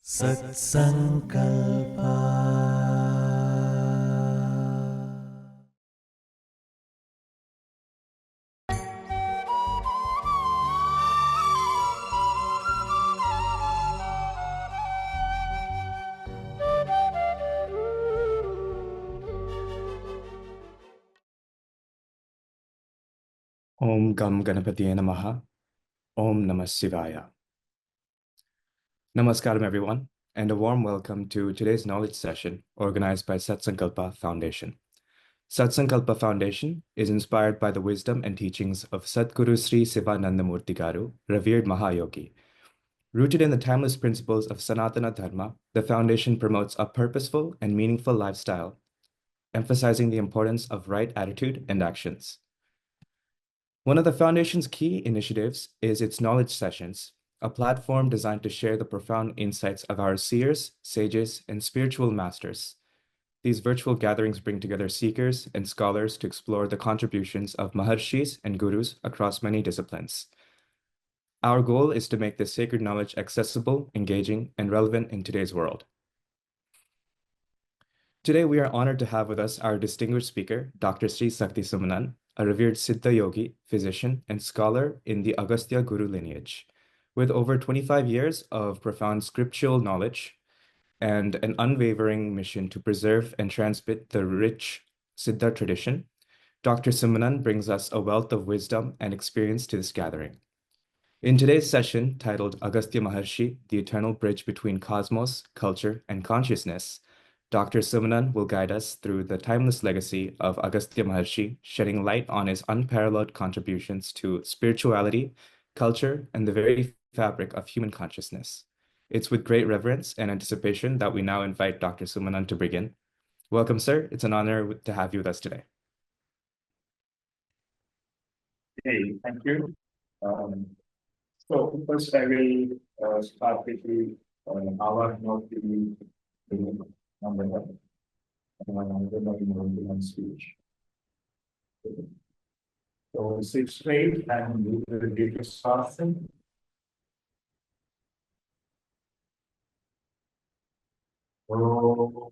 सत्सङ्कल्पा। Om Gam Ganapatiye Namaha. Om Namah Shivaya. Namaskaram, everyone, and a warm welcome to today's knowledge session organized by Satsankalpa Foundation. Satsankalpa Foundation is inspired by the wisdom and teachings of Sadguru Sri Sivanandamurti Garu, revered Mahayogi. Rooted in the timeless principles of Sanatana Dharma, the foundation promotes a purposeful and meaningful lifestyle, emphasizing the importance of right attitude and actions. One of the Foundation's key initiatives is its Knowledge Sessions, a platform designed to share the profound insights of our seers, sages, and spiritual masters. These virtual gatherings bring together seekers and scholars to explore the contributions of Maharshis and Gurus across many disciplines. Our goal is to make this sacred knowledge accessible, engaging, and relevant in today's world. Today, we are honored to have with us our distinguished speaker, Dr. Sri Sakti Sumanan, a revered Siddha yogi, physician, and scholar in the Agastya Guru lineage. With over 25 years of profound scriptural knowledge and an unwavering mission to preserve and transmit the rich Siddha tradition, Dr. Sumanan brings us a wealth of wisdom and experience to this gathering. In today's session, titled Agastya Maharshi, the Eternal Bridge Between Cosmos, Culture, and Consciousness, Dr. Sumanan will guide us through the timeless legacy of Agastya Maharshi, shedding light on his unparalleled contributions to spirituality, culture, and the very fabric of human consciousness. It's with great reverence and anticipation that we now invite Dr. Sumanan to begin. Welcome, sir. It's an honor to have you with us today. Hey, thank you. So first I will start with the hour of the number one speech. So sit straight and do the deepest fasting. Guru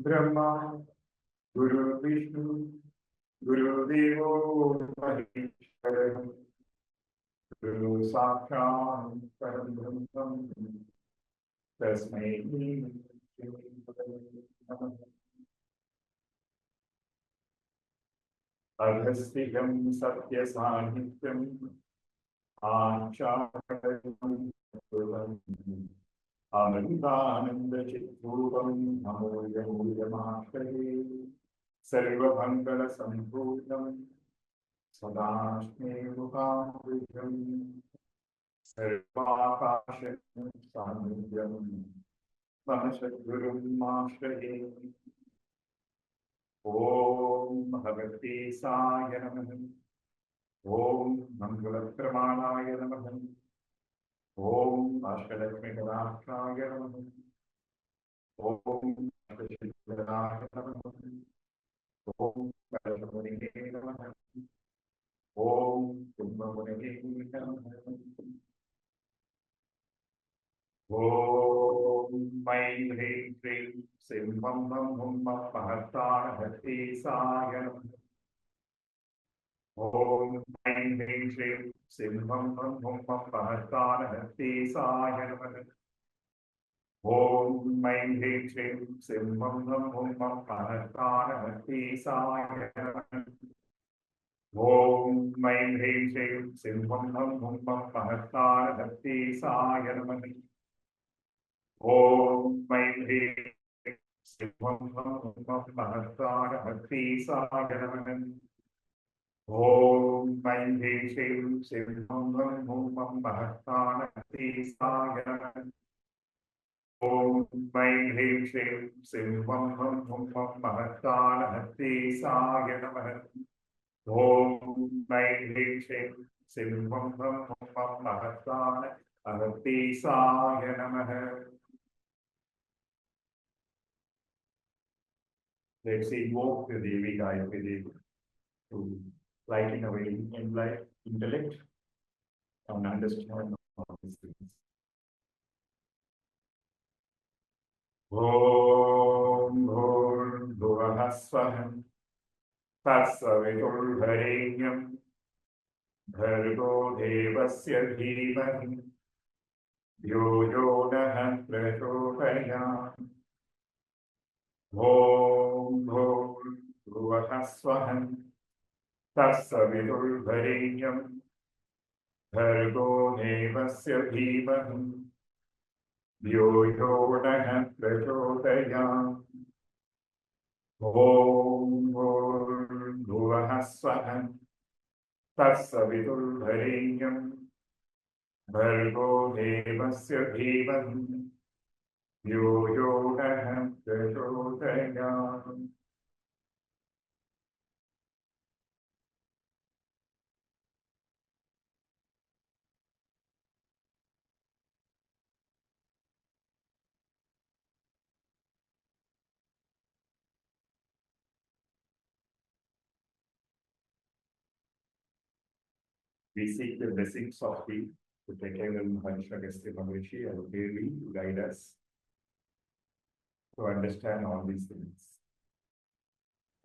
Brahma, Guru Vishnu, Guru Devo Maheshwara, Guru Sakshat Parambrahma, Tasmai Agastya Satya Sahityam Acharayam Anandananda Chitruvam Amoyamuyamashtahe Sarvabhangala Sambhudam Sadashme Mukhamrujam Sarvakasham Sanidhyam Manashadgurum Mashtahe Om Bhagavate Saya Namaha Om Mangalakramanaya Namaha Om Ashtalakshmi Gadashraya Namaha Om Ashtalakshmi Namaha Om Kalashmuni Namaha Om Kumbhamuni Namaha Om Maim Hrim Shrim Simham Mam Hum Pahatara Hati Saya Namaha Om Maim Hrim Shrim Simham Mam Hum Pahatara Hati Saya Namaha Om Maim Hrim Shrim Simham Mam Hum Pahatara Hati Saya Namaha Om Maim Hrim Shrim Simham Mam Hum Pahatara Hati Saya Namaha Om Main Hri Simham Mahasana Bhakti Sayanam. Om Main Hri Simham Mahasana Bhakti Sayanam. Om Main Hri Simham Mahasana Bhakti Sayanam. Om Main Hri Simham Mahasana Bhakti Sayanam. Let's invoke the Devi Gayatri to lighten our intellect and understand all these things. Om Bhurभुवः Svah Tatsaviturvarenyam Bhargo Devasya Dhimahi Yo Yo Nah Prachodayat. Om Bhurभुवः Svah Tatsaviturvarenyam Bhargo Devasya Dhimahi Yo Yo Nah Prachodayat. Om Bhurभुvः Svah Tatsaviturvarenyam Bhargo Devasya Dhimahi Yo Yo Nah Prachodayat. We seek the blessings of the Venerable Maharshi Agastya Maharshi and daily to guide us to understand all these things.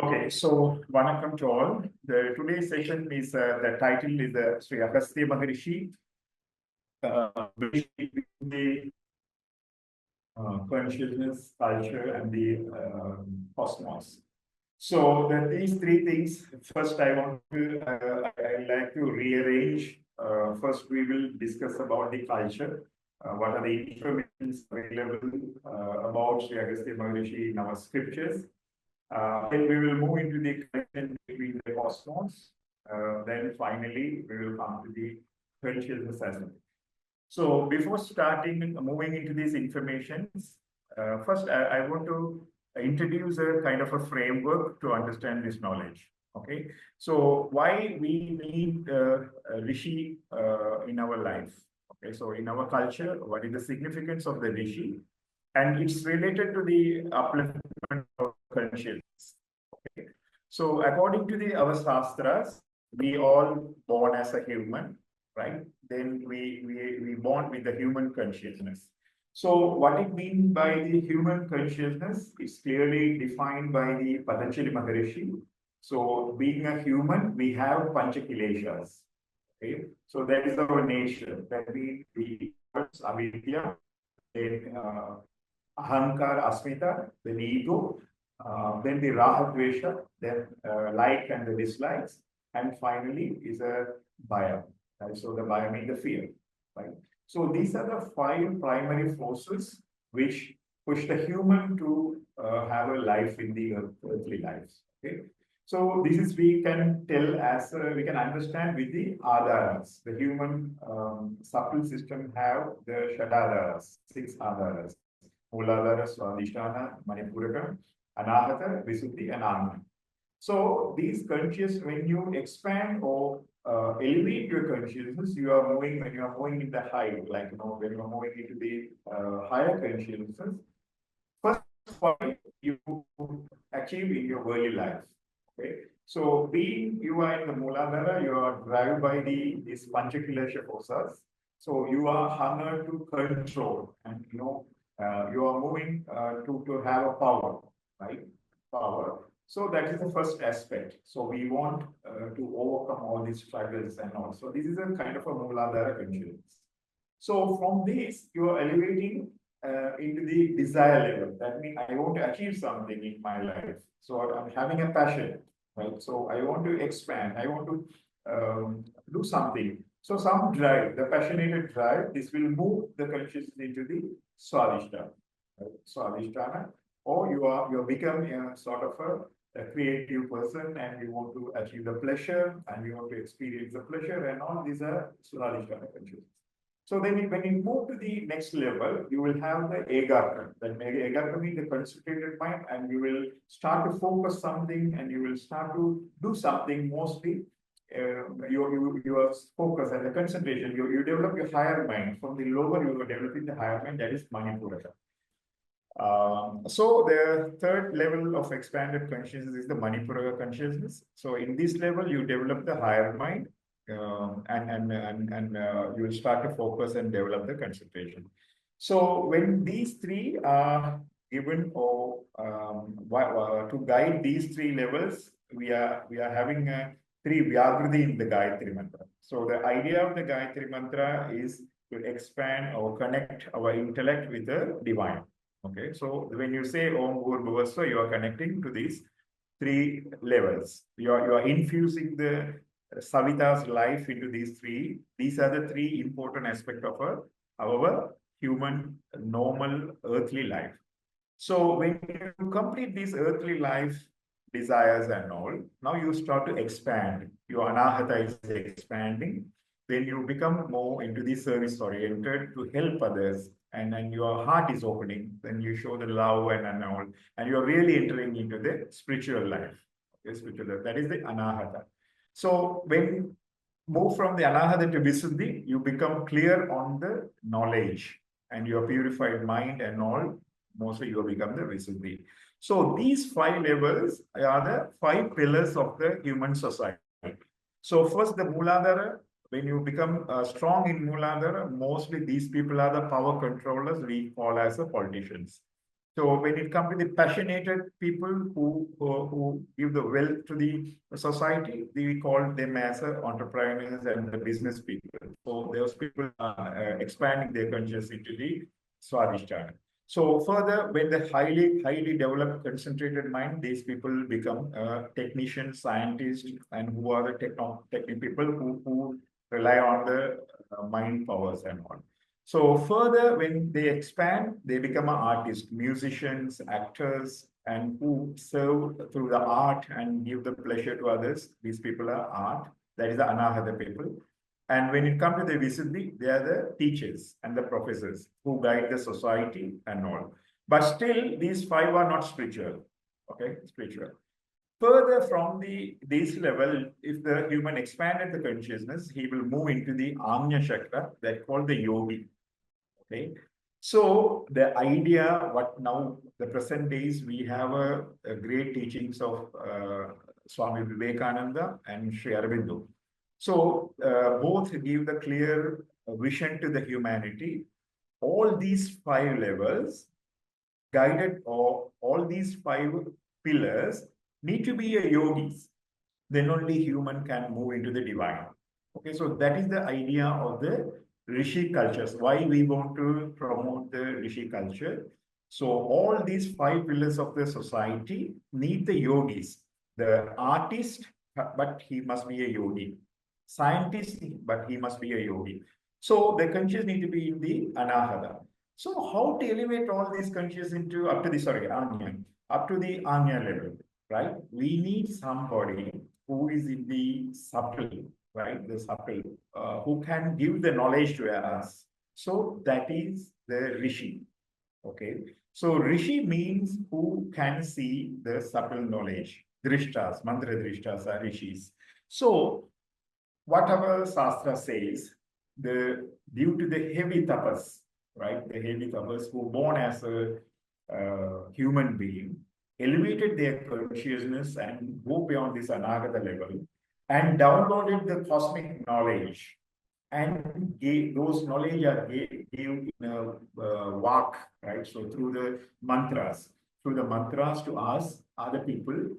Okay, so Vanakkam to all. The today's session is the title is Sri Agastya Maharshi, the consciousness, culture, and the cosmos. So these three things. First, I like to rearrange. First, we will discuss about the culture. What are the information available about Sri Agastya Maharshi in our scriptures? Then we will move into the connection between the cosmos. Then finally, we will come to the consciousness as well. So before moving into these informations, first I want to introduce a kind of a framework to understand this knowledge. Okay, so why we need Rishi in our life? Okay, so in our culture, what is the significance of the Rishi? And it's related to the upliftment of consciousness. Okay, so according to our shastras, we all born as a human, right? Then we born with the human consciousness. So what it means by the human consciousness is clearly defined by the Patanjali Maharishi. So being a human, we have Panchakileshas. Okay, so that is our nature. That means the avidya, then ahankara, asmita, then ego, then the raha, dvesha, then like and the dislikes, and finally is a bhaya. Right? So the bhaya means the fear. Right? So these are the five primary forces which push the human to have a life in the earthly lives. Okay. So this is we can tell as we can understand with the adharas. The human subtle system have the shadadharas, six adharas. Muladhara, Swadhisthana, Manipuraka, Anahata, Visuddhi, and Anand. So these conscious, when you expand or elevate your consciousness, you are moving when you are moving in the high, like when you are moving into the higher consciousness. First point you achieve in your early life. Okay, so being you are in the Muladhara, you are driven by these Panchakilesha forces. So you are hungered to control, and you are moving to have a power, right? Power. So that is the first aspect. So we want to overcome all these struggles and all. So this is a kind of a Muladhara consciousness. So from this, you are elevating into the desire level. That means I want to achieve something in my life. So I'm having a passion, right? So I want to expand. I want to do something. So some drive, the passionate drive, this will move the consciousness into the Swadhisthana. Right? Swadhisthana, or you become a sort of a creative person and you want to achieve the pleasure and you want to experience the pleasure, and all these are Swadhisthana consciousness. So then when you move to the next level, you will have the Egarkam. That Egarkam is the concentrated mind, and you will start to focus something and you will start to do something mostly. Your focus and the concentration, you develop your higher mind. From the lower, you are developing the higher mind, that is Manipuraka. So the third level of expanded consciousness is the Manipuraka consciousness. So in this level, you develop the higher mind, and you will start to focus and develop the concentration. So when these three are given, or to guide these three levels, we are having three Vyagriti in the Gayatri mantra. So the idea of the Gayatri mantra is to expand or connect our intellect with the divine. Okay, so when you say Om Bhur you are connecting to these three levels. You are infusing the Savita's life into these three. These are the three important aspects of our human normal earthly life. So when you complete this earthly life desires and all, now you start to expand. Your anahata is expanding. Then you become more into the service oriented to help others, and then your heart is opening. Then you show the love and all, and you're really entering into the spiritual life. Okay, spiritual life. That is the anahata. So when move from the anahata to visuddhi, you become clear on the knowledge and your purified mind and all. Mostly you become the visuddhi. So these five levels are the five pillars of the human society. So first the Mooladhara, when you become strong in Mooladhara, mostly these people are the power controllers we call as the politicians. So when it comes to the passionate people who give the wealth to the society, we call them as entrepreneurs and the business people. So those people are expanding their consciousness into the Swadhisthana. So further, when the highly developed, concentrated mind, these people become technicians, scientists, and who are the technical people who rely on the mind powers and all. So further, when they expand, they become an artist, musicians, actors, and who serve through the art and give the pleasure to others. These people are art. That is the anahata people. And when it comes to the Visuddhi, they are the teachers and the professors who guide the society and all. But still, these five are not spiritual. Okay, spiritual. Further from this level, if the human expanded the consciousness, he will move into the Anya Chakra, that called the yogi. Okay. So the idea, what now the present days, we have a great teachings of Swami Vivekananda and Sri Aurobindo. So both give the clear vision to the humanity. All these five levels guided, or all these five pillars need to be a yogis. Then only human can move into the divine. Okay, so that is the idea of the Rishi cultures. Why we want to promote the Rishi culture. So all these five pillars of the society need the yogis. The artist, but he must be a yogi. Scientist, but he must be a yogi. So the conscious need to be in the anahata. So how to elevate all these conscious into up to the anya, up to the anya level, right? We need somebody who is in the subtle, right? The subtle, who can give the knowledge to us. So that is the Rishi. Okay. So Rishi means who can see the subtle knowledge. Drishtas, mantra drishtas are Rishis. So whatever Shastra says, due to the heavy tapas, right? The heavy tapas who born as a human being, elevated their consciousness and go beyond this anagata level and downloaded the cosmic knowledge, and gave, those knowledge are gave in a vak, right? So through the mantras to us, other people,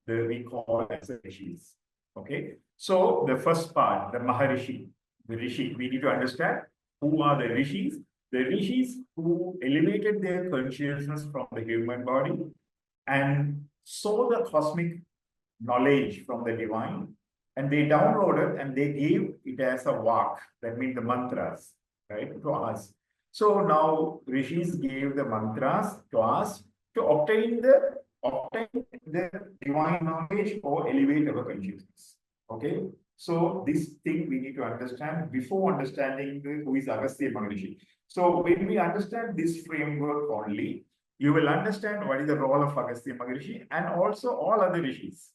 we call as the rishis. Okay, so the first part, the Maharishi, the Rishi, we need to understand who are the rishis. The rishis who elevated their consciousness from the human body and saw the cosmic knowledge from the divine and they downloaded and they gave it as a vak, that means the mantras, right, to us. So now rishis gave the mantras to us to obtain the divine knowledge or elevate our consciousness. Okay, so this thing we need to understand before understanding who is Agastya Maharishi. So when we understand this framework only, you will understand what is the role of Agastya Maharishi and also all other rishis.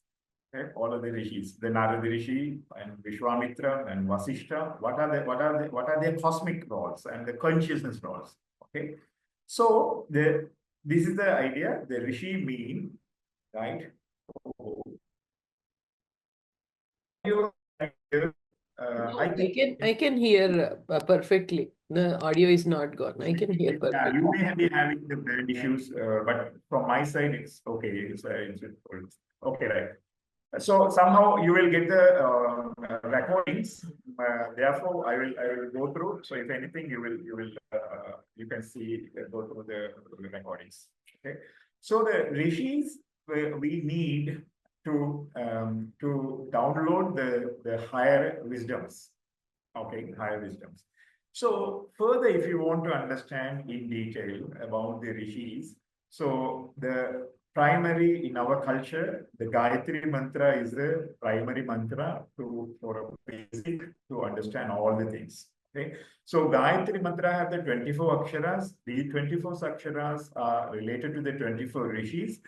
Okay, all of the rishis, the Narada Rishi and Vishwamitra and Vasishta, what are their cosmic roles and the consciousness roles? Okay, so this is the idea. The rishi mean, right? You, I can hear perfectly. The audio is not gone. I can hear yeah, perfectly. you may be having the bad issues, but from my side, it's okay. Okay, right. So somehow you will get the recordings. Therefore, I will go through. So if anything, you can see go through the recordings. Okay. So the rishis we need to download the higher wisdoms. Okay, higher wisdoms. So further, if you want to understand in detail about the rishis, so the primary in our culture, the Gayatri mantra is the primary mantra for a basic to understand all the things. Okay, so Gayatri mantra have the 24 aksharas. These 24 aksharas are related to the 24 rishis.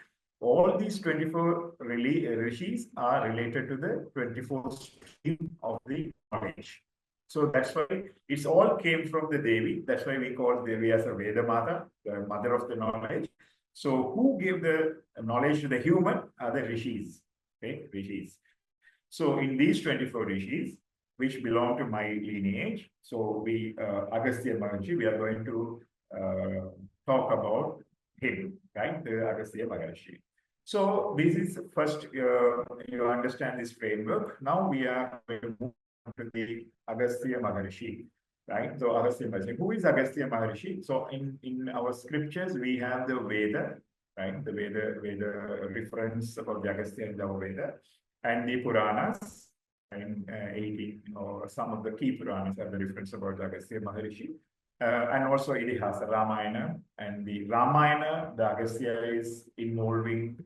All these 24 rishis are related to the 24 stream of the knowledge. So that's why it's all came from the Devi. That's why we call Devi as a Veda Mata, the mother of the knowledge. So who gave the knowledge to the human are the rishis. Okay, rishis. So in these 24 rishis, which belong to my lineage, so we Agastya Maharshi, we are going to talk about him, right? The Agastya Maharshi. So this is first you understand this framework. Now we are going to move to the Agastya Maharshi, right? So Agastya Maharshi. Who is Agastya Maharshi? So in our scriptures we have the Veda, right? The Veda reference about the Agastya in the Veda, and the Puranas, and 18 or some of the key Puranas have the reference about Agastya Maharishi. And also Idihasa, Ramayana, and the Ramayana, the Agastya is involving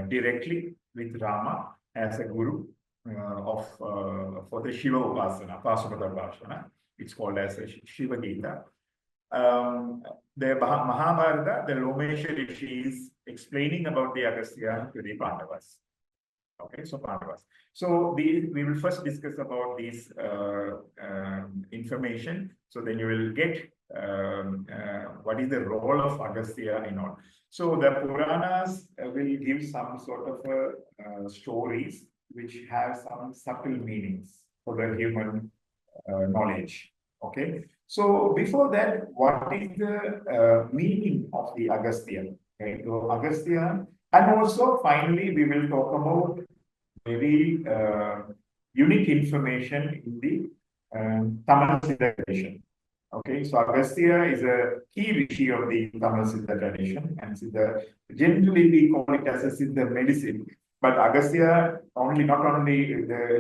directly with Rama as a guru for the Shiva Upasana, Pasupata Upasana. It's called as a Shiva Gita. The Mahabharata, the Lomesha Rishi is explaining about the Agastya to the Pandavas. Okay, so Pandavas. So we will first discuss about this information. So then you will get what is the role of Agastya and all. So the Puranas will give some sort of stories which have some subtle meanings for the human knowledge. Okay. So before that, what is the meaning of the Agastya? Okay, so Agastya, and also finally we will talk about very unique information in the Tamil Siddha tradition. Okay, so Agastya is a key rishi of the Tamil Siddha tradition, and Siddha, generally we call it as a Siddha medicine. But Agastya not only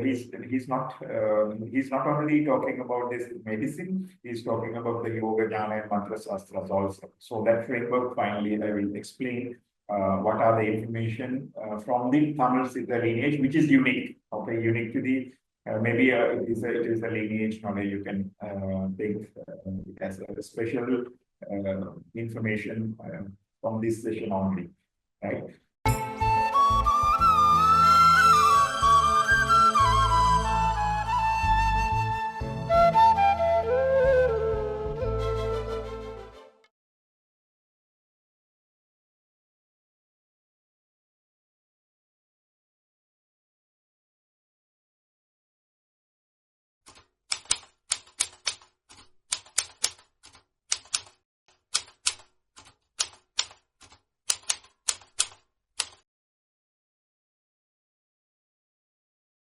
he's not only talking about this medicine, he's talking about the yoga, jnana, and mantra shastras also. So that framework finally I will explain what are the information from the Tamil Siddha lineage, which is unique. Okay, unique to the maybe it is a lineage knowledge you can take as a special information from this session only. Right.